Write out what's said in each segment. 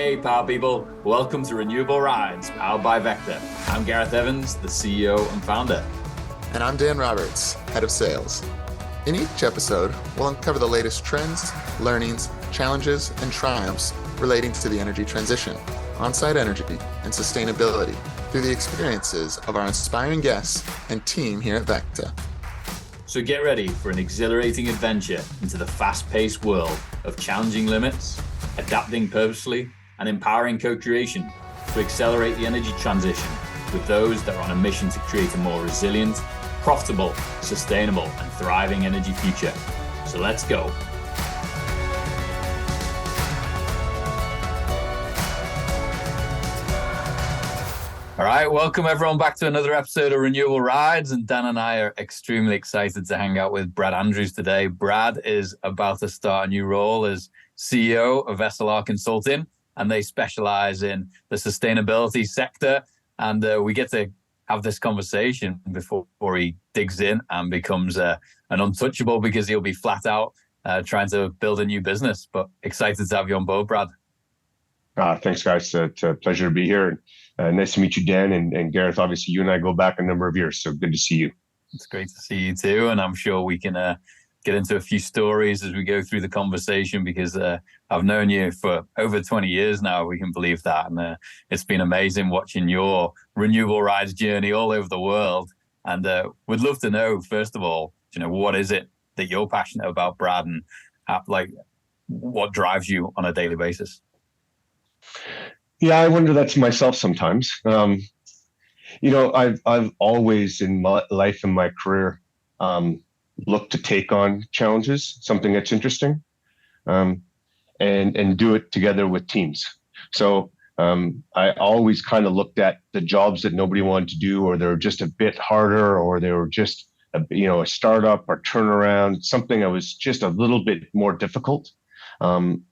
Hey, power people. Welcome to Renewable Rides, powered by VECKTA. I'm Gareth Evans, the CEO and founder. And I'm Dan Roberts, head of sales. In each episode, we'll uncover the latest trends, learnings, challenges, and triumphs relating to the energy transition, on-site energy, and sustainability through the experiences of our inspiring guests and team here at VECKTA. So get ready for an exhilarating adventure into the fast-paced world of challenging limits, adapting purposefully, and empowering co-creation to accelerate the energy transition with those that are on a mission to create a more resilient, profitable, sustainable, and thriving energy future. So let's go. All right, welcome everyone back to another episode of Renewable Rides, and Dan and I are extremely excited to hang out with Brad Andrews today. Brad is about to start a new role as CEO of SLR Consulting, and they specialize in the sustainability sector. And we get to have this conversation before he digs in and becomes an untouchable, because he'll be flat out trying to build a new business. But excited to have you on board, Brad. Thanks, guys. It's a pleasure to be here. Nice to meet you, Dan, and Gareth. Obviously, you and I go back a number of years, so good to see you. It's great to see you too, and I'm sure we can get into a few stories as we go through the conversation, because I've known you for over 20 years now. We can believe that, and it's been amazing watching your renewable rides journey all over the world. And we'd love to know, first of all, what is it that you're passionate about, Brad, and what drives you on a daily basis? Yeah, I wonder that to myself sometimes. I've always in my life and my career looked to take on challenges, something that's interesting, and do it together with teams. So I always kind of looked at the jobs that nobody wanted to do, or they're just a bit harder, or they were just a startup or turnaround, something that was just a little bit more difficult. I'm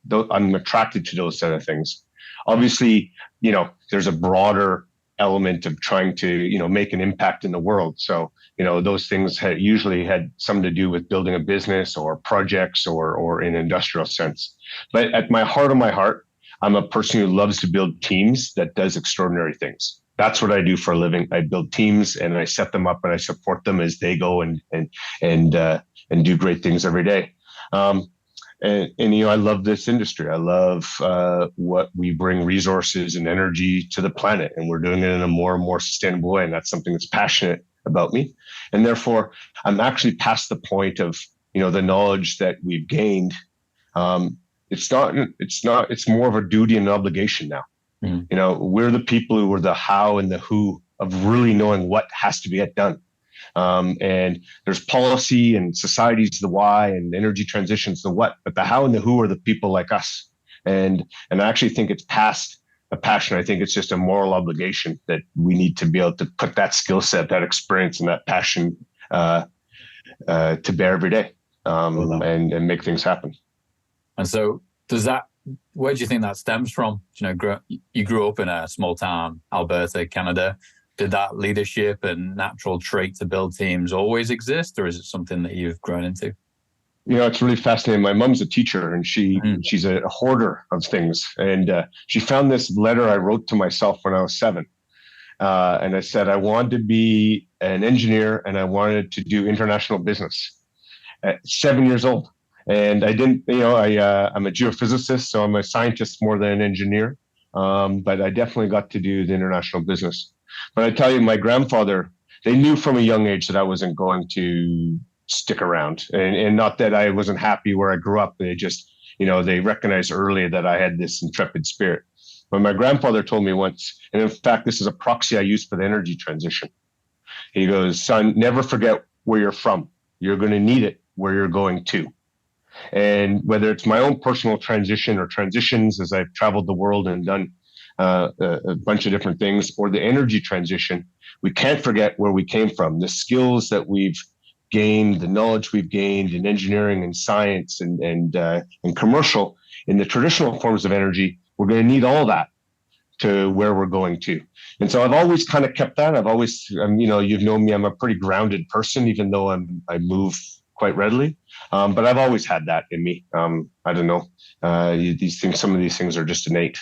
attracted to those set of things. Obviously, there's a broader element of trying to, make an impact in the world. So, those things usually had something to do with building a business or projects or in an industrial sense. But at my heart of my heart, I'm a person who loves to build teams that does extraordinary things. That's what I do for a living. I build teams and I set them up and I support them as they go and do great things every day. I love this industry. I love what we bring resources and energy to the planet, and we're doing it in a more and more sustainable way. And that's something that's passionate about me. And therefore, I'm actually past the point of, the knowledge that we've gained. It's more of a duty and obligation now. Mm-hmm. We're the people who are the how and the who of really knowing what has to get done. And there's policy and society's the why and energy transition's the what, but the how and the who are the people like us. And I actually think it's past a passion. I think it's just a moral obligation that we need to be able to put that skill set, that experience, and that passion to bear every day, and make things happen. And so where do you think that stems from? You grew up in a small town, Alberta, Canada. Did that leadership and natural trait to build teams always exist, or is it something that you've grown into? It's really fascinating. My mom's a teacher, and she's a hoarder of things. And she found this letter I wrote to myself when I was 7. And I said I wanted to be an engineer and I wanted to do international business at 7 years old. And I didn't, I'm a geophysicist, so I'm a scientist more than an engineer. But I definitely got to do the international business. But I tell you, my grandfather, they knew from a young age that I wasn't going to stick around, and not that I wasn't happy where I grew up. They just, they recognized early that I had this intrepid spirit. But my grandfather told me once, and in fact, this is a proxy I use for the energy transition. He goes, son, never forget where you're from. You're going to need it where you're going to. And whether it's my own personal transition or transitions as I've traveled the world and done a bunch of different things, or the energy transition, we can't forget where we came from. The skills that we've gained, the knowledge we've gained in engineering and science and commercial, in the traditional forms of energy, we're going to need all that to where we're going to. And so I've always kind of kept that. I've always, you've known me, I'm a pretty grounded person, even though I move quite readily. But I've always had that in me. I don't know. Some of these things are just innate.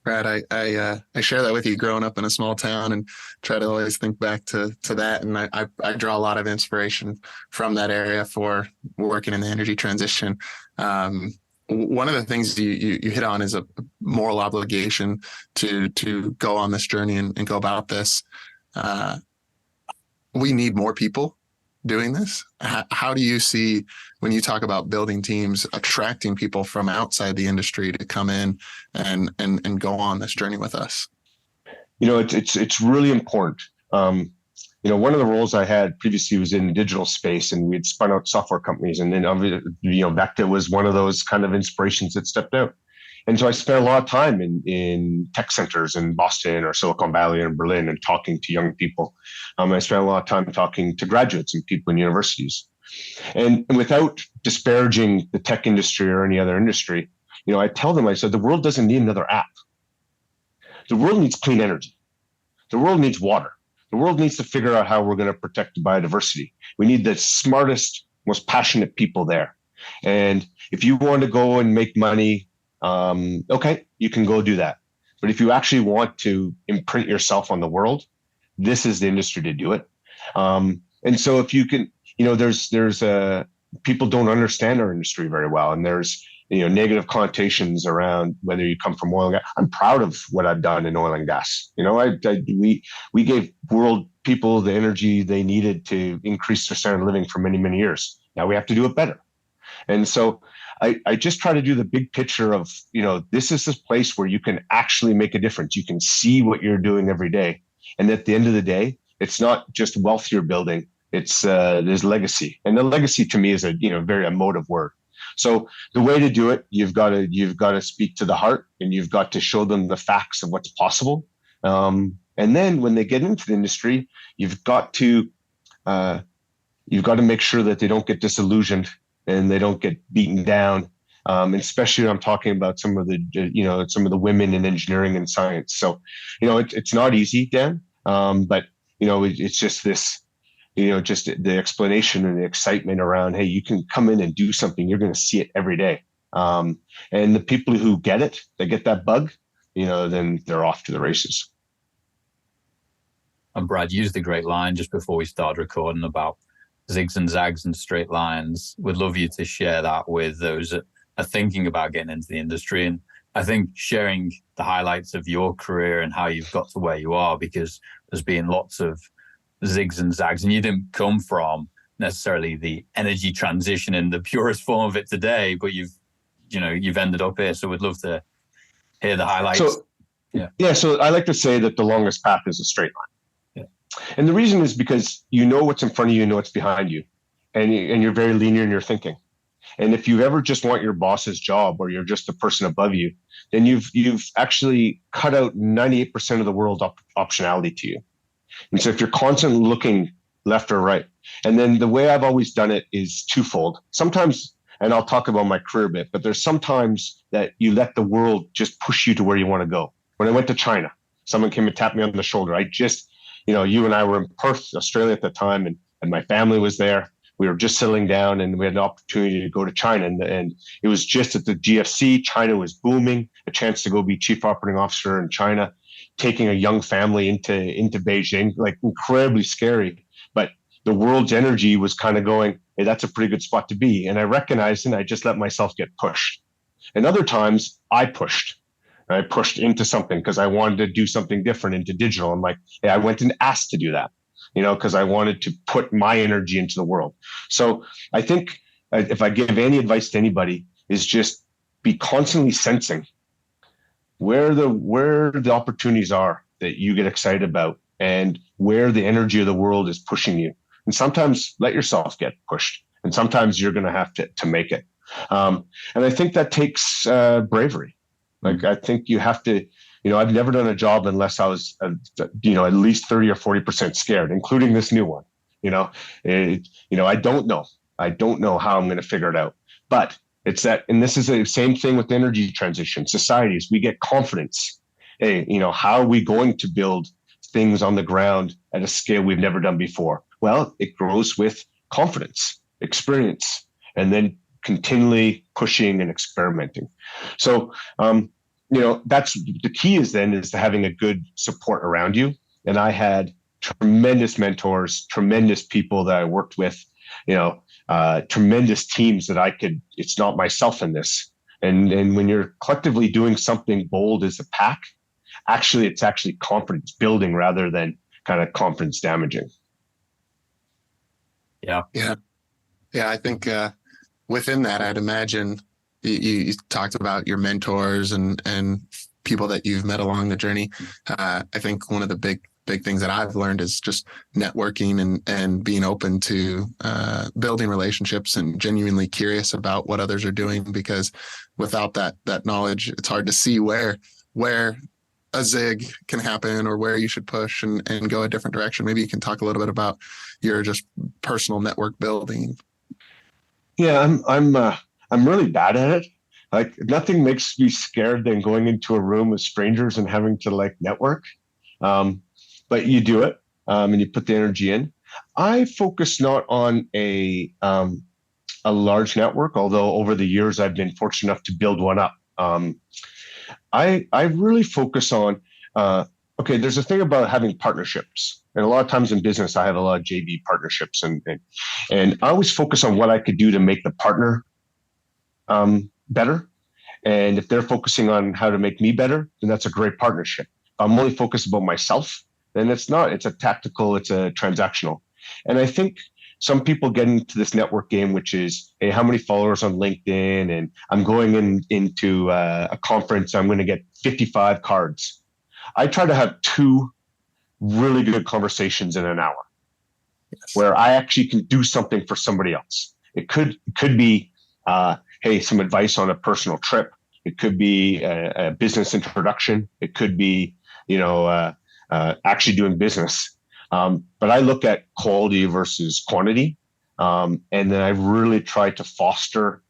Brad, I share that with you growing up in a small town and try to always think back to that. And I draw a lot of inspiration from that area for working in the energy transition. One of the things you hit on is a moral obligation to go on this journey and go about this. We need more people doing this. How do you see, when you talk about building teams, attracting people from outside the industry to come in and go on this journey with us? It's really important. One of the roles I had previously was in the digital space, and we had spun out software companies, and then VECKTA was one of those kind of inspirations that stepped out. And so I spent a lot of time in tech centers in Boston or Silicon Valley and Berlin and talking to young people. I spent a lot of time talking to graduates and people in universities. And without disparaging the tech industry or any other industry, I tell them, I said, the world doesn't need another app. The world needs clean energy. The world needs water. The world needs to figure out how we're going to protect the biodiversity. We need the smartest, most passionate people there. And if you want to go and make money, okay, you can go do that. But if you actually want to imprint yourself on the world, this is the industry to do it. And so if you can, there's people don't understand our industry very well. And there's, negative connotations around whether you come from oil and gas. I'm proud of what I've done in oil and gas. We gave world people the energy they needed to increase their standard of living for many, many years. Now we have to do it better. And so I just try to do the big picture of, this is this place where you can actually make a difference. You can see what you're doing every day. And at the end of the day, it's not just wealth you're building. It's there's legacy. And the legacy to me is a very emotive word. So the way to do it, you've got to speak to the heart, and you've got to show them the facts of what's possible. And then when they get into the industry, you've got to make sure that they don't get disillusioned and they don't get beaten down. Especially I'm talking about some of the women in engineering and science. So, it's not easy, Dan. But it's just this, just the explanation and the excitement around, hey, you can come in and do something. You're going to see it every day. And the people who get it, they get that bug, then they're off to the races. And Brad used a great line just before we started recording about zigs and zags and straight lines. Would love you to share that with those that are thinking about getting into the industry. And I think sharing the highlights of your career and how you've got to where you are, because there's been lots of zigs and zags, and you didn't come from necessarily the energy transition in the purest form of it today, but you've ended up here. So we'd love to hear the highlights. So I like to say that the longest path is a straight line. Yeah. And the reason is because what's in front of you, what's behind you, and you're very linear in your thinking. And if you ever just want your boss's job, or you're just the person above you, then you've actually cut out 98% of the world optionality to you. And so if you're constantly looking left or right, and then the way I've always done it is twofold. Sometimes, and I'll talk about my career a bit, but there's sometimes that you let the world just push you to where you want to go. When I went to China, someone came and tapped me on the shoulder. I just, you and I were in Perth, Australia at the time, and my family was there. We were just settling down, and we had an opportunity to go to China. And it was just at the GFC. China was booming, a chance to go be chief operating officer in China, taking a young family into Beijing, like incredibly scary. But the world's energy was kind of going, hey, that's a pretty good spot to be. And I recognized, and I just let myself get pushed. And other times I pushed. I pushed into something because I wanted to do something different into digital. I'm like, hey, I went and asked to do that, because I wanted to put my energy into the world. So I think if I give any advice to anybody, is just be constantly sensing where the opportunities are that you get excited about, and where the energy of the world is pushing you. And sometimes let yourself get pushed, and sometimes you're going to have to make it. And I think that takes bravery. Like, I think you have to, I've never done a job unless I was, at least 30 or 40% scared, including this new one. I don't know. I don't know how I'm going to figure it out, but it's that, and this is the same thing with energy transition societies. We get confidence. Hey, how are we going to build things on the ground at a scale we've never done before? Well, it grows with confidence, experience, and then continually pushing and experimenting. So, that's the key is to having a good support around you. And I had tremendous mentors, tremendous people that I worked with, tremendous teams that it's not myself in this. And when you're collectively doing something bold as a pack, it's actually confidence building rather than kind of confidence damaging. Yeah. I think within that, I'd imagine you talked about your mentors and people that you've met along the journey. I think one of the big things that I've learned is just networking and being open to building relationships and genuinely curious about what others are doing, because without that knowledge, it's hard to see where a zig can happen or where you should push and go a different direction. Maybe you can talk a little bit about your just personal network building. Yeah, I'm really bad at it. Like, nothing makes me scared than going into a room with strangers and having to network. But you do it, and you put the energy in. I focus not on a large network, although over the years I've been fortunate enough to build one up. I really focus on, there's a thing about having partnerships. And a lot of times in business, I have a lot of JV partnerships, and I always focus on what I could do to make the partner better. And if they're focusing on how to make me better, then that's a great partnership. If I'm only focused about myself, then it's not. It's a tactical, it's a transactional. And I think some people get into this network game, which is, hey, how many followers on LinkedIn? And I'm going into a conference, I'm going to get 55 cards. I try to have 2 really good conversations in an hour, where I actually can do something for somebody else. It could be, hey, some advice on a personal trip. It could be a business introduction. It could be, actually doing business. But I look at quality versus quantity. And then I really try to foster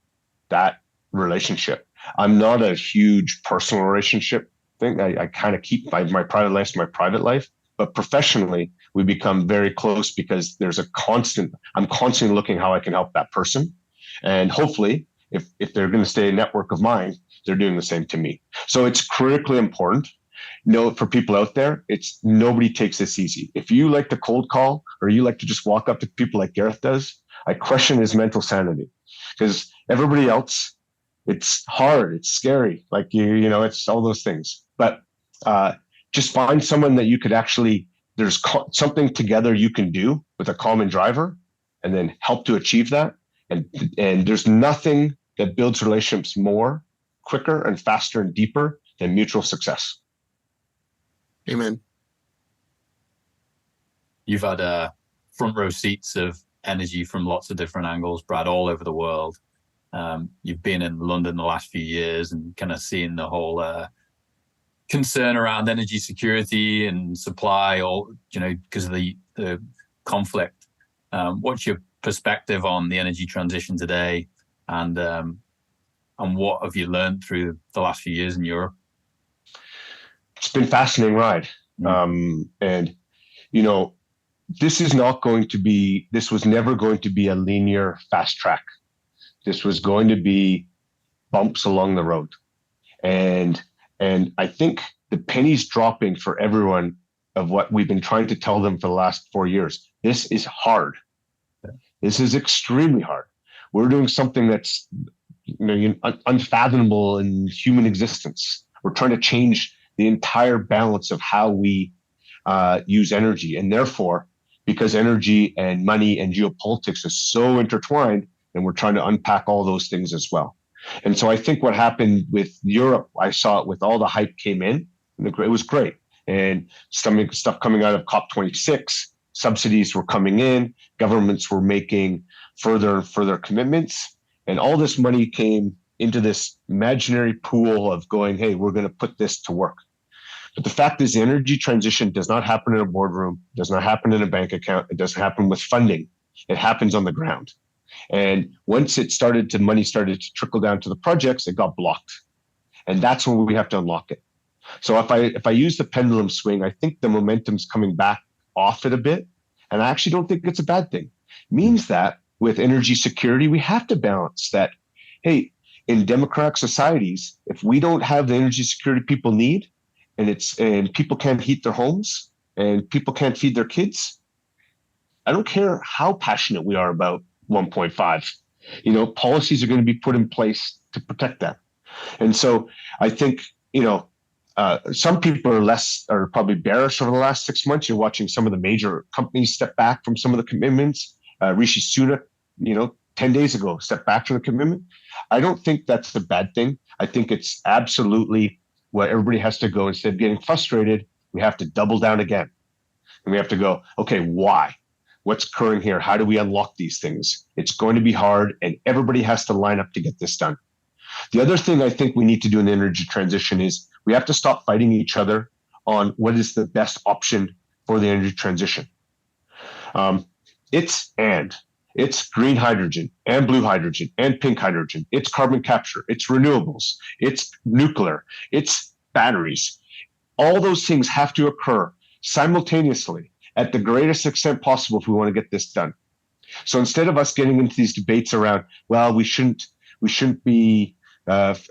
that relationship. I'm not a huge personal relationship thing. I kind of keep my private life to my private life, but professionally we become very close because I'm constantly looking how I can help that person. And hopefully if they're going to stay a network of mine, they're doing the same to me. So it's critically important. For people out there, nobody takes this easy. If you like to cold call or you like to just walk up to people like Gareth does, I question his mental sanity, because everybody else, it's hard, it's scary, it's all those things. But just find someone that you could there's something together you can do with a common driver, and then help to achieve that. And there's nothing that builds relationships more quicker and faster and deeper than mutual success. Amen. You've had front row seats of energy from lots of different angles, Brad, all over the world. You've been in London the last few years and kind of seeing the whole concern around energy security and supply, because of the conflict. What's your perspective on the energy transition today, and what have you learned through the last few years in Europe? It's been a fascinating ride. And, this was never going to be a linear fast track. This was going to be bumps along the road. And I think the penny's dropping for everyone of what we've been trying to tell them for the last 4 years. This is hard. This is extremely hard. We're doing something that's unfathomable in human existence. We're trying to change the entire balance of how we use energy. And therefore, because energy and money and geopolitics is so intertwined, and we're trying to unpack all those things as well. And so I think what happened with Europe, I saw it with all the hype came in, and it was great. And some stuff coming out of COP26, subsidies were coming in, governments were making further and further commitments, and all this money came into this imaginary pool of going, hey, we're going to put this to work. But the fact is, the energy transition does not happen in a boardroom, does not happen in a bank account, it doesn't happen with funding. It happens on the ground. And once money started to trickle down to the projects, it got blocked. And that's when we have to unlock it. So if I use the pendulum swing, I think the momentum's coming back off it a bit. And I actually don't think it's a bad thing. It means that with energy security, we have to balance that. Hey, in democratic societies, if we don't have the energy security people need, and people can't heat their homes and people can't feed their kids, I don't care how passionate we are about 1.5. Policies are going to be put in place to protect that. And so I think, some people are probably bearish over the last 6 months. You're watching some of the major companies step back from some of the commitments. Rishi Sunak, 10 days ago, stepped back from the commitment. I don't think that's a bad thing. I think it's absolutely what everybody has to go. Instead of getting frustrated, we have to double down again. And we have to go, okay, why? What's occurring here? How do we unlock these things? It's going to be hard, and everybody has to line up to get this done. The other thing I think we need to do in the energy transition is we have to stop fighting each other on what is the best option for the energy transition. It's green hydrogen and blue hydrogen and pink hydrogen. It's carbon capture. It's renewables. It's nuclear. It's batteries. All those things have to occur simultaneously at the greatest extent possible if we want to get this done. So instead of us getting into these debates around, well, we shouldn't be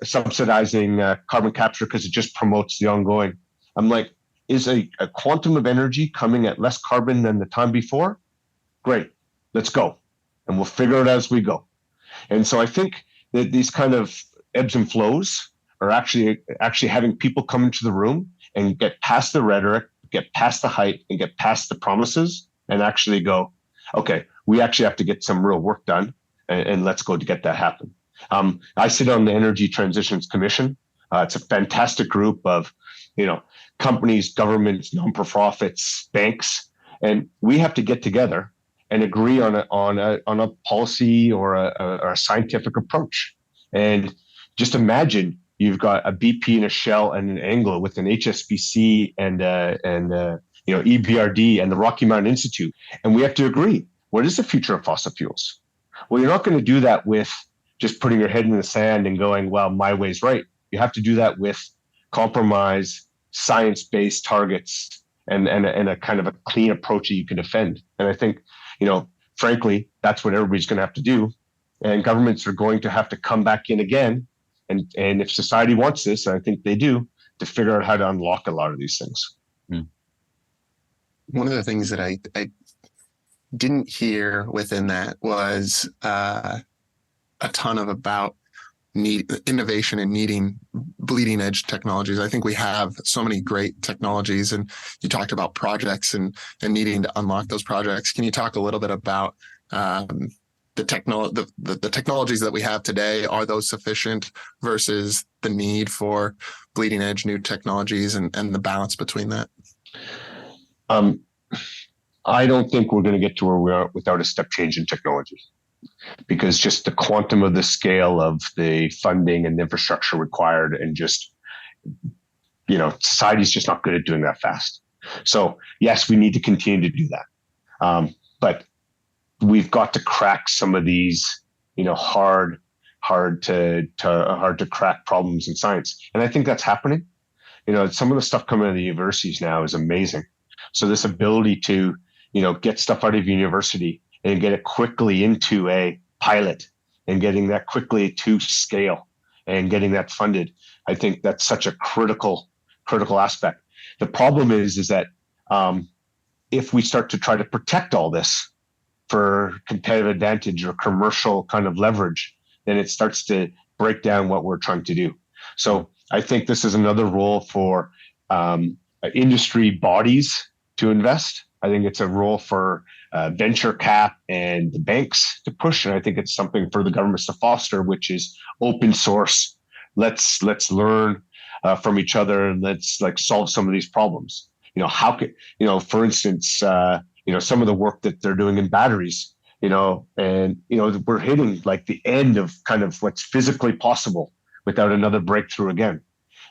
subsidizing carbon capture because it just promotes the ongoing. I'm like, is a quantum of energy coming at less carbon than the time before? Great, let's go. And we'll figure it out as we go. And so I think that these kind of ebbs and flows are actually having people come into the room and get past the rhetoric, get past the hype, and get past the promises, and actually go, okay, we actually have to get some real work done, and let's go to get that happen. I sit on the Energy Transitions Commission. It's a fantastic group of, companies, governments, non-profits, banks, and we have to get together and agree on a policy or a scientific approach. And just imagine you've got a BP and a Shell and an Anglo with an HSBC and EBRD and the Rocky Mountain Institute, and we have to agree, what is the future of fossil fuels? Well, you're not going to do that with just putting your head in the sand and going, well, my way's right. You have to do that with compromise, science-based targets, and a kind of a clean approach that you can defend. And I think, frankly, that's what everybody's going to have to do. And governments are going to have to come back in again. And if society wants this, and I think they do, to figure out how to unlock a lot of these things. One of the things that I didn't hear within that was a ton of about innovation and needing bleeding edge technologies. I think we have so many great technologies, and you talked about projects and needing to unlock those projects. Can you talk a little bit about the technologies that we have today? Are those sufficient versus the need for bleeding edge new technologies and the balance between that? I don't think we're going to get to where we are without a step change in technology, because just the quantum of the scale of the funding and the infrastructure required, and just, society's just not good at doing that fast. So yes, we need to continue to do that. But we've got to crack some of these, hard to crack problems in science. And I think that's happening. Some of the stuff coming out of the universities now is amazing. So this ability to, get stuff out of university and get it quickly into a pilot and getting that quickly to scale and getting that funded, I think that's such a critical aspect. The problem is that if we start to try to protect all this for competitive advantage or commercial kind of leverage, then it starts to break down what we're trying to do. So I think this is another role for industry bodies to invest. I think it's a role for venture cap and the banks to push, and I think it's something for the governments to foster, which is open source. Let's learn from each other, and let's solve some of these problems. How could for instance, some of the work that they're doing in batteries, and we're hitting the end of kind of what's physically possible without another breakthrough again.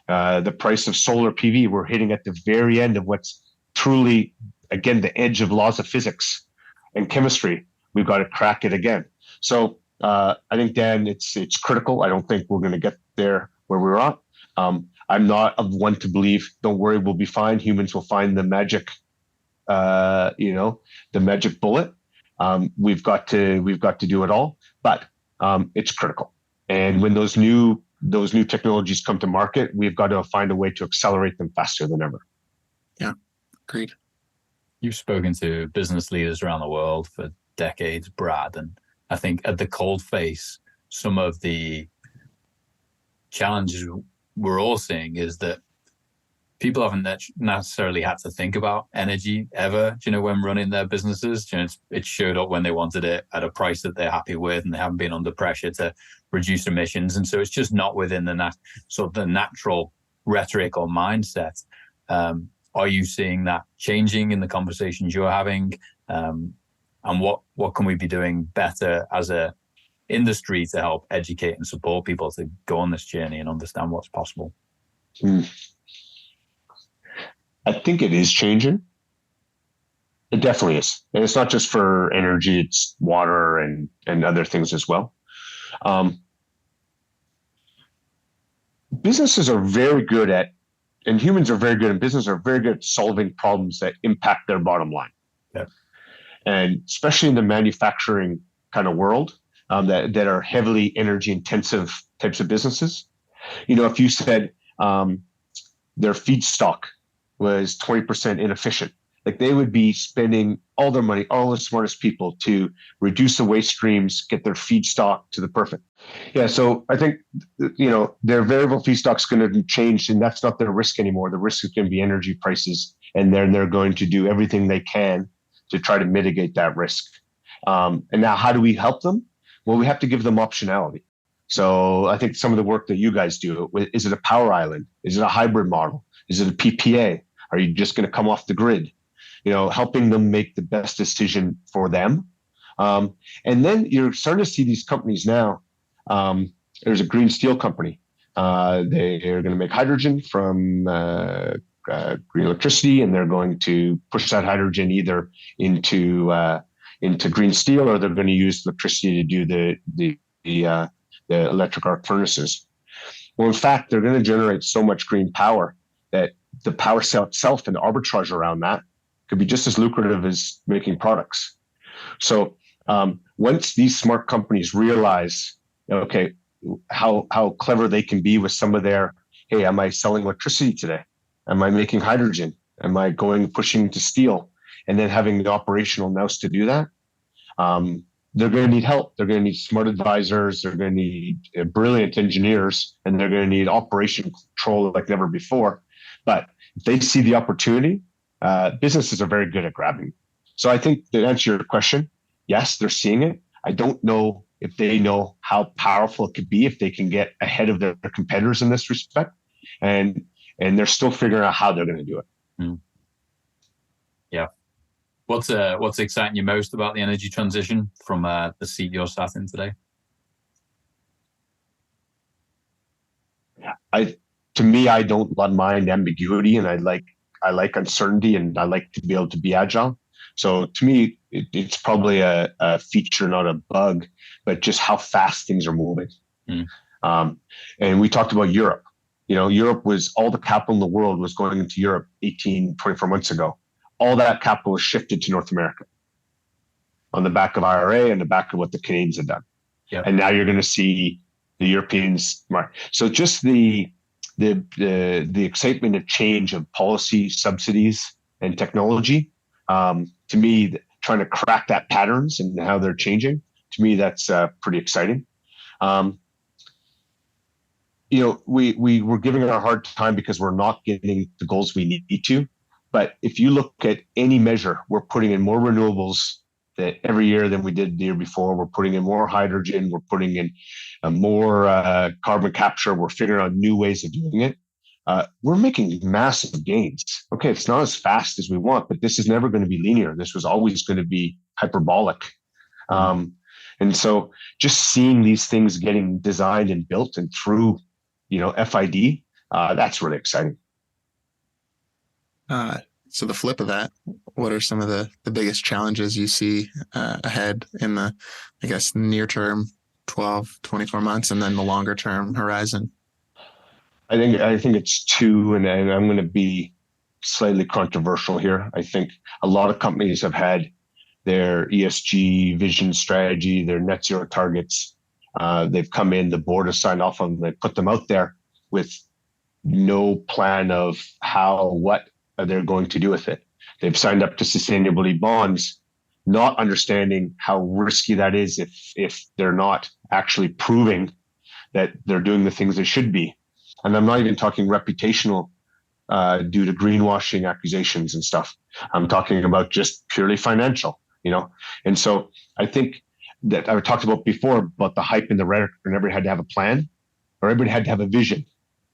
The price of solar PV, we're hitting at the very end of what's truly, again, the edge of laws of physics and chemistry. We've got to crack it again. So I think, Dan, it's critical. I don't think we're going to get there where we're at. I'm not of one to believe, don't worry, we'll be fine. Humans will find the magic, the magic bullet. We've got to do it all, but it's critical. And when those new technologies come to market, we've got to find a way to accelerate them faster than ever. Yeah, agreed. You've spoken to business leaders around the world for decades, Brad, and I think at the cold face, some of the challenges we're all seeing is that people haven't necessarily had to think about energy ever, when running their businesses. It showed up when they wanted it at a price that they're happy with, and they haven't been under pressure to reduce emissions. And so it's just not within the sort of the natural rhetoric or mindset. Are you seeing that changing in the conversations you're having? And what can we be doing better as a industry to help educate and support people to go on this journey and understand what's possible? I think it is changing. It definitely is. And it's not just for energy, it's water and other things as well. Businesses are very good at, and humans are very good, and businesses are very good at solving problems that impact their bottom line. Yeah. And especially in the manufacturing kind of world, that are heavily energy intensive types of businesses. If you said their feedstock was 20% inefficient, like they would be spending all their money, all the smartest people, to reduce the waste streams, get their feedstock to the perfect. Yeah. So I think, their variable feedstock is going to change, and that's not their risk anymore. The risk is going to be energy prices. And then they're going to do everything they can to try to mitigate that risk. And now how do we help them? Well, we have to give them optionality. So I think some of the work that you guys do, is it a power island? Is it a hybrid model? Is it a PPA? Are you just going to come off the grid? Helping them make the best decision for them. And then you're starting to see these companies now. There's a green steel company. They are going to make hydrogen from green electricity, and they're going to push that hydrogen either into green steel, or they're going to use electricity to do the electric arc furnaces. Well, in fact, they're going to generate so much green power that the power cell itself and the arbitrage around that could be just as lucrative as making products. So once these smart companies realize, okay, how clever they can be with some of their, hey, am I selling electricity today? Am I making hydrogen? Am I pushing to steel? And then having the operational nous to do that, they're going to need help. They're going to need smart advisors. They're going to need brilliant engineers, and they're going to need operation control like never before. But if they see the opportunity, businesses are very good at grabbing. So I think to answer your question, yes, they're seeing it. I don't know if they know how powerful it could be if they can get ahead of their competitors in this respect. And they're still figuring out how they're going to do it. Mm. Yeah. What's exciting you most about the energy transition from the seat you're sat in today? To me, I don't mind ambiguity, and I like uncertainty, and I like to be able to be agile. So to me, it's probably a feature, not a bug, but just how fast things are moving. Mm. And we talked about Europe. Europe was, all the capital in the world was going into Europe 24 months ago. All that capital was shifted to North America on the back of IRA and the back of what the Canadians had done. Yep. And now you're going to see the Europeans. So just the excitement of change of policy, subsidies, and technology, to me, trying to crack that patterns and how they're changing, to me, that's pretty exciting. We're giving it a hard time because we're not getting the goals we need to. But if you look at any measure, we're putting in more renewables every year than we did the year before. We're putting in more hydrogen. We're putting in more carbon capture. We're figuring out new ways of doing it. We're making massive gains. Okay, it's not as fast as we want, but this is never going to be linear. This was always going to be hyperbolic. And so just seeing these things getting designed and built and through, FID, that's really exciting. So the flip of that, what are some of the biggest challenges you see ahead in the, I guess, near term, 12, 24 months, and then the longer term horizon? I think it's two, and I'm going to be slightly controversial here. I think a lot of companies have had their ESG vision strategy, their net zero targets, They've come in, the board has signed off on them, they put them out there with no plan of what they're going to do with it. They've signed up to sustainability bonds, not understanding how risky that is if they're not actually proving that they're doing the things they should be. And I'm not even talking reputational due to greenwashing accusations and stuff. I'm talking about just purely financial, And so I think that I talked about before about the hype and the rhetoric, and everybody had to have a plan, or everybody had to have a vision,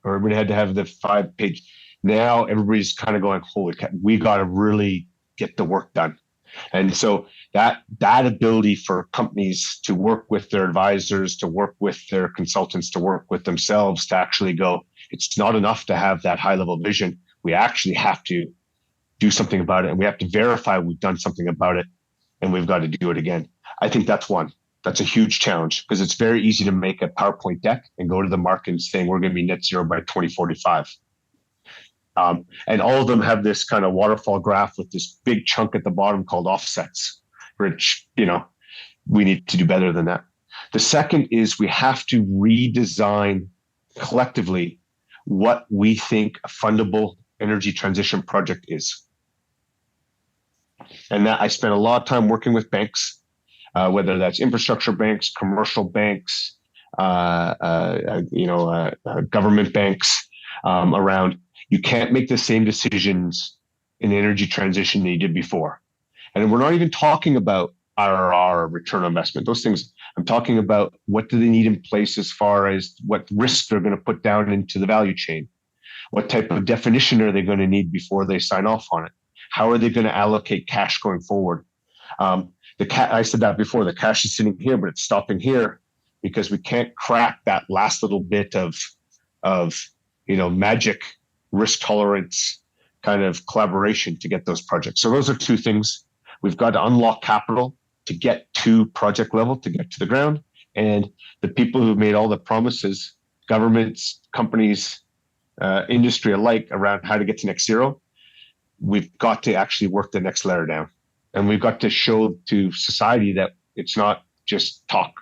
or everybody had to have the 5-page. Now everybody's kind of going, holy cow, we got to really get the work done. And so that ability for companies to work with their advisors, to work with their consultants, to work with themselves, to actually go, it's not enough to have that high level vision. We actually have to do something about it, and we have to verify we've done something about it, and we've got to do it again. I think that's one. That's a huge challenge, because it's very easy to make a PowerPoint deck and go to the market and saying we're going to be net zero by 2045. And all of them have this kind of waterfall graph with this big chunk at the bottom called offsets, which, we need to do better than that. The second is we have to redesign collectively what we think a fundable energy transition project is. And that I spent a lot of time working with banks, whether that's infrastructure banks, commercial banks, government banks, around. You can't make the same decisions in the energy transition that you did before. And we're not even talking about IRR or return on investment, those things. I'm talking about what do they need in place as far as what risks they're going to put down into the value chain. What type of definition are they going to need before they sign off on it? How are they going to allocate cash going forward? I said that before, the cash is sitting here, but it's stopping here because we can't crack that last little bit of magic risk tolerance kind of collaboration to get those projects. So those are two things. We've got to unlock capital to get to project level, to get to the ground. And the people who've made all the promises, governments, companies, industry alike, around how to get to net zero, we've got to actually work the next layer down. And we've got to show to society that it's not just talk.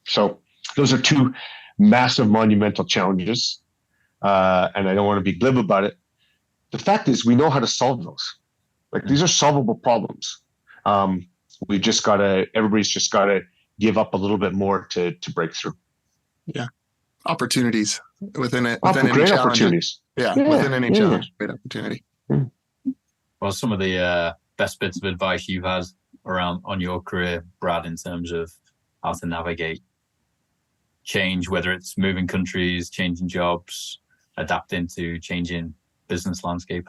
So those are two massive monumental challenges. And I don't want to be glib about it. The fact is, we know how to solve those. Like, these are solvable problems. Everybody's just got to give up a little bit more to break through. Yeah. Opportunities within it. Within great challenge. Opportunities. Yeah. Within any challenge, great opportunity. Well, some of the best bits of advice you've had on your career, Brad, in terms of how to navigate change, whether it's moving countries, changing jobs, adapting to changing business landscape?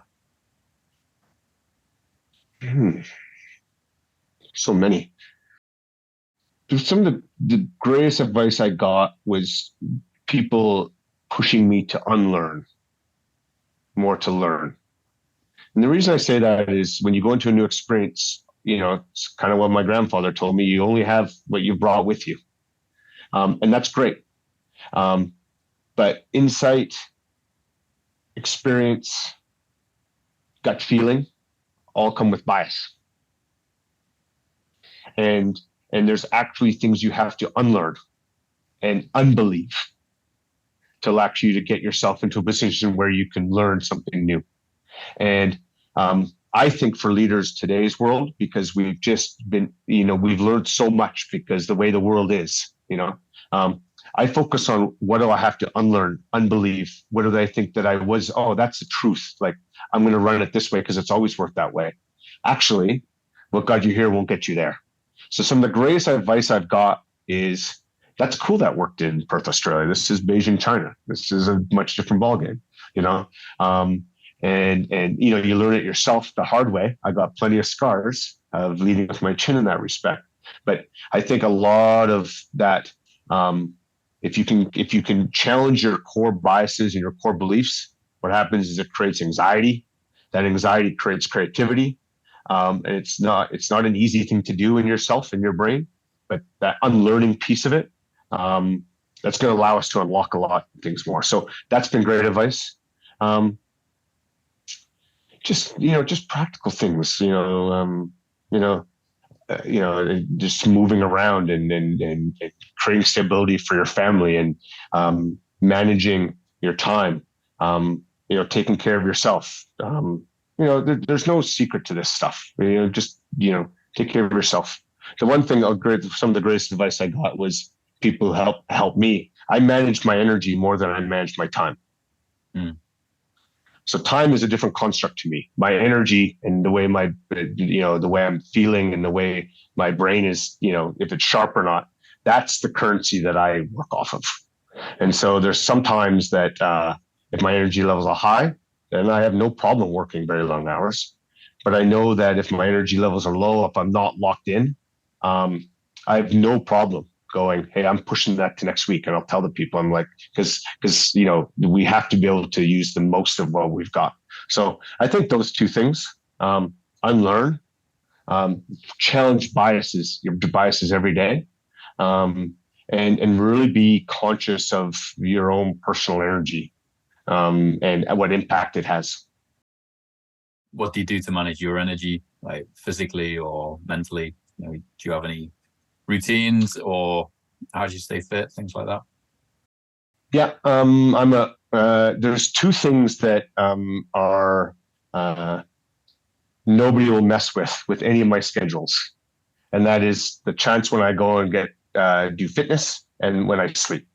So many. Some of the greatest advice I got was people pushing me to unlearn more, to learn. And the reason I say that is when you go into a new experience, it's kind of what my grandfather told me, you only have what you brought with you. And that's great. But insight, experience, gut feeling, all come with bias. And there's actually things you have to unlearn and unbelieve to allow you to get yourself into a position where you can learn something new. And I think for leaders today's world, because we've just been, we've learned so much because the way the world is, I focus on what do I have to unlearn, unbelieve? What do I think that I was? Oh, that's the truth. Like, I'm going to run it this way because it's always worked that way. Actually, what got you here won't get you there. So some of the greatest advice I've got is, that's cool that worked in Perth, Australia. This is Beijing, China. This is a much different ballgame, and you learn it yourself the hard way. I got plenty of scars of leading with my chin in that respect. But I think a lot of that, if you can challenge your core biases and your core beliefs, what happens is it creates anxiety. That anxiety creates creativity. And it's not an easy thing to do in yourself and your brain, but that unlearning piece of it, that's going to allow us to unlock a lot of things more. So that's been great advice. Just practical things, just moving around and creating stability for your family and managing your time, taking care of yourself. There's no secret to this stuff. Just take care of yourself. The one thing, some of the greatest advice I got was people help me. I manage my energy more than I manage my time. Mm. So time is a different construct to me. My energy and the way the way I'm feeling and the way my brain is, if it's sharp or not, that's the currency that I work off of. And so there's sometimes that if my energy levels are high, then I have no problem working very long hours. But I know that if my energy levels are low, if I'm not locked in, I have no problem going, hey, I'm pushing that to next week. And I'll tell the people, I'm like, because we have to be able to use the most of what we've got. So I think those two things, unlearn, challenge your biases every day, and really be conscious of your own personal energy, and what impact it has. What do you do to manage your energy, like physically or mentally? Do you have any routines, or how do you stay fit, things like that? Yeah, there's two things that are nobody will mess with any of my schedules, and that is the chance when I go and do fitness and when I sleep.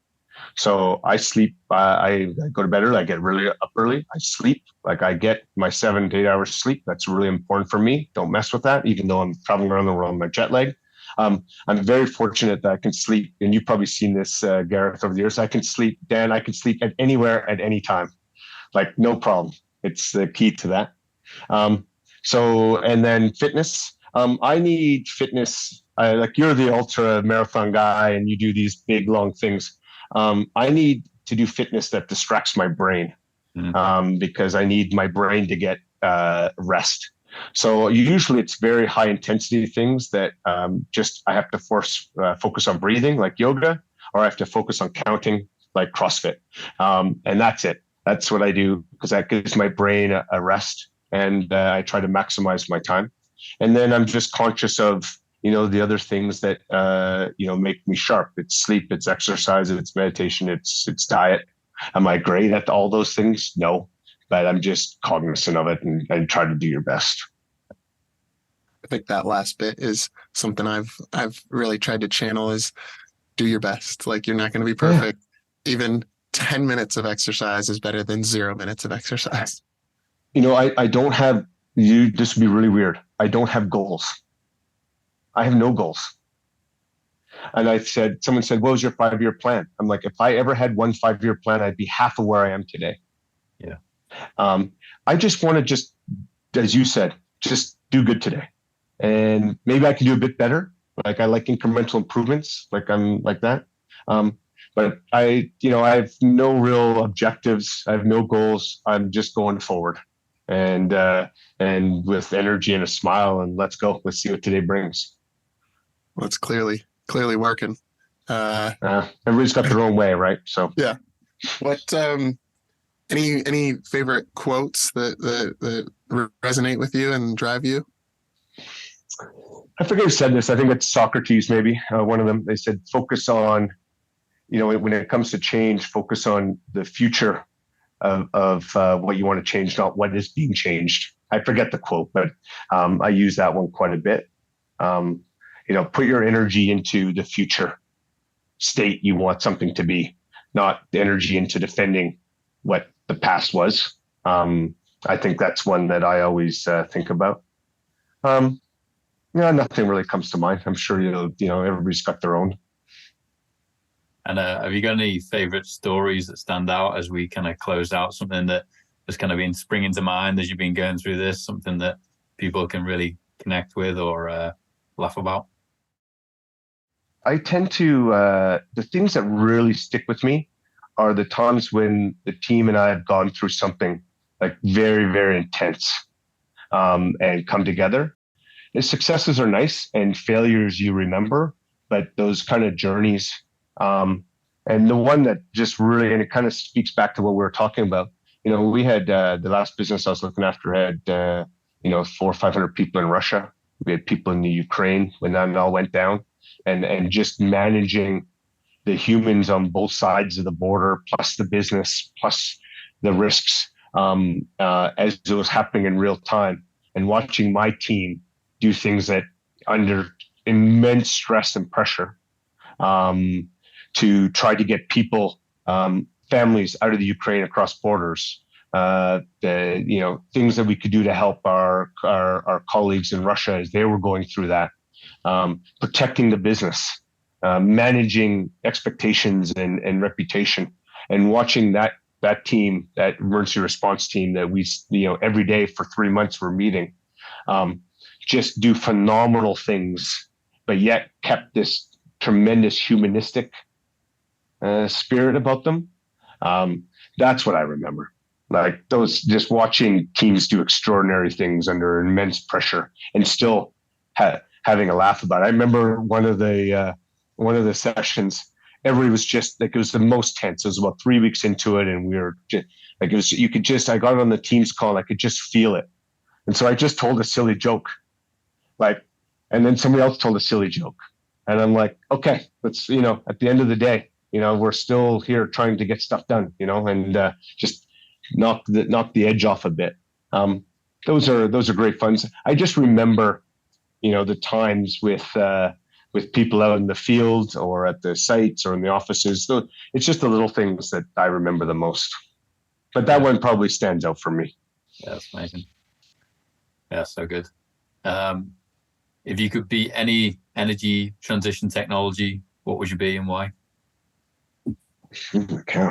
So I sleep. I go to bed early. I get really up early. I sleep. Like I get my 7 to 8 hours sleep. That's really important for me. Don't mess with that, even though I'm traveling around the world on my jet lag. I'm very fortunate that I can sleep, and you've probably seen this, Gareth, over the years. I can sleep, Dan. I can sleep at anywhere at any time, like no problem. It's the key to that. And then fitness. I need fitness. Like you're the ultra marathon guy, and you do these big long things. I need to do fitness that distracts my brain, because I need my brain to get rest. So usually it's very high intensity things that I have to focus on breathing, like yoga, or I have to focus on counting, like CrossFit. And that's it. That's what I do, because that gives my brain a rest, and I try to maximize my time. And then I'm just conscious of the other things that make me sharp. It's sleep, it's exercise, it's meditation, it's diet. Am I great at all those things? No, but I'm just cognizant of it and try to do your best. I think that last bit is something I've really tried to channel, is do your best. Like, you're not going to be perfect. Yeah. Even 10 minutes of exercise is better than 0 minutes of exercise. I don't have this would be really weird. I don't have goals. I have no goals. And someone said, what was your 5-year plan? I'm like, if I ever had one 5-year plan, I'd be half of where I am today. Yeah. I just want to as you said, just do good today. And maybe I can do a bit better. Like I like incremental improvements. Like I'm like that. But I have no real objectives. I have no goals. I'm just going forward, and with energy and a smile, and let's go. Let's see what today brings. Well, it's clearly working. Everybody's got their own way, right? So yeah. What any favorite quotes that resonate with you and drive you? I forget who said this. I think it's Socrates, maybe one of them. They said, focus on, when it comes to change, focus on the future of what you want to change, not what is being changed. I forget the quote, but I use that one quite a bit. Put your energy into the future state you want something to be, not the energy into defending what the past was. I think that's one that I always think about. Nothing really comes to mind. I'm sure everybody's got their own. And have you got any favorite stories that stand out as we kind of close out? Something that has kind of been springing to mind as you've been going through this, something that people can really connect with or laugh about? I tend to, the things that really stick with me are the times when the team and I have gone through something like very, very intense, and come together. The successes are nice and failures you remember, but those kind of journeys, and the one that just really, and it kind of speaks back to what we were talking about. We had the last business I was looking after had 400 or 500 people in Russia. We had people in the Ukraine when that all went down, and just managing the humans on both sides of the border, plus the business, plus the risks as it was happening in real time, and watching my team do things that under immense stress and pressure to try to get people, families out of the Ukraine across borders. Things that we could do to help our colleagues in Russia as they were going through that, protecting the business, managing expectations and reputation, and watching that team, that emergency response team that we, every day for 3 months we're meeting, just do phenomenal things, but yet kept this tremendous humanistic spirit about them. That's what I remember. Like those, just watching teams do extraordinary things under immense pressure and still having a laugh about it. I remember one of the sessions, everybody was just like, it was the most tense. It was about 3 weeks into it, and we were just like, I got on the Teams call and I could just feel it. And so I just told a silly joke, and then somebody else told a silly joke. And I'm like, okay, let's, at the end of the day, we're still here trying to get stuff done, and just knock the edge off a bit. Those are great funs. I just remember, the times with people out in the field or at the sites or in the offices. So it's just the little things that I remember the most. But that one probably stands out for me. Yeah, that's amazing. Yeah, so good. If you could be any energy transition technology, what would you be and why? Okay.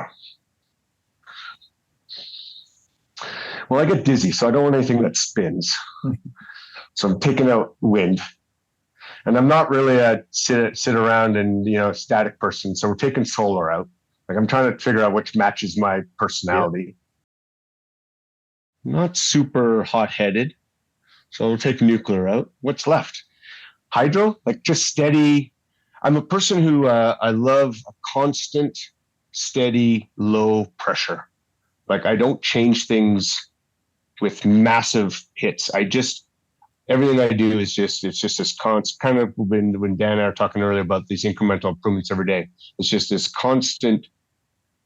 Well, I get dizzy, so I don't want anything that spins. So I'm taking out wind. And I'm not really a sit around and, static person. So we're taking solar out. Like I'm trying to figure out which matches my personality. Yeah. Not super hot-headed. So we'll take nuclear out. What's left? Hydro, like just steady. I'm a person who I love a constant, steady, low pressure. Like I don't change things with massive hits. Everything I do is it's just this constant, kind of when Dan and I were talking earlier about these incremental improvements every day. It's just this constant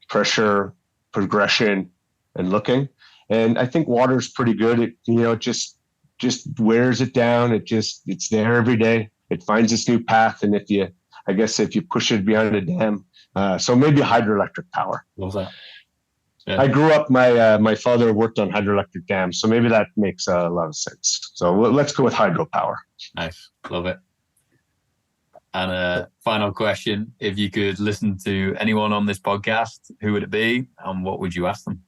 pressure, progression, and looking. And I think water is pretty good. It just wears it down. It's there every day. It finds its new path. And if you push it behind a dam, so maybe hydroelectric power. Love that. Yeah. I grew up, my father worked on hydroelectric dams, so maybe that makes a lot of sense. So let's go with hydropower. Nice. Love it. And a final question, if you could listen to anyone on this podcast, who would it be and what would you ask them?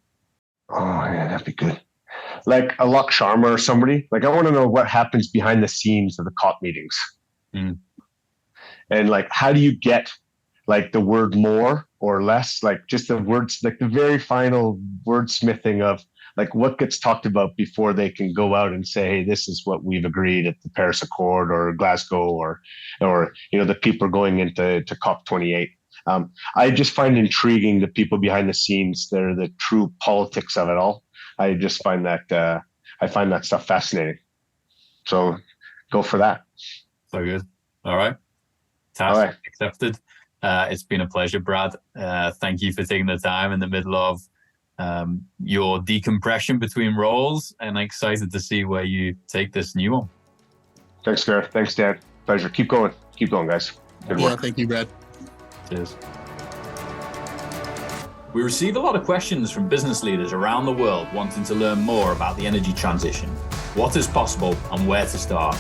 Oh, yeah, that'd be good. Like a Alok Sharma or somebody. Like I want to know what happens behind the scenes of the COP meetings. Mm. And like, how do you get like the word more or less, like just the words, like the very final wordsmithing of like what gets talked about before they can go out and say, hey, this is what we've agreed at the Paris Accord or Glasgow or the people are going into COP28. I just find intriguing the people behind the scenes. They're the true politics of it all. I just find that stuff fascinating. So go for that. So good. All right. Task all right. Accepted. It's been a pleasure, Brad. Thank you for taking the time in the middle of your decompression between roles, and I'm excited to see where you take this new one. Thanks, Gareth. Thanks, Dan. Pleasure. Keep going, guys. Good work. Thank you, Brad. Cheers. We receive a lot of questions from business leaders around the world wanting to learn more about the energy transition, what is possible, and where to start.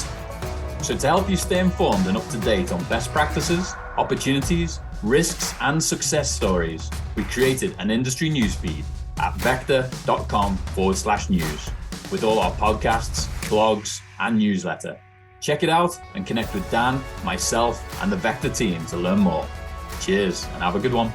So to help you stay informed and up to date on best practices, opportunities, risks, and success stories, we created an industry newsfeed at VECKTA.com/news with all our podcasts, blogs, and newsletter. Check it out and connect with Dan, myself, and the VECKTA team to learn more. Cheers and have a good one.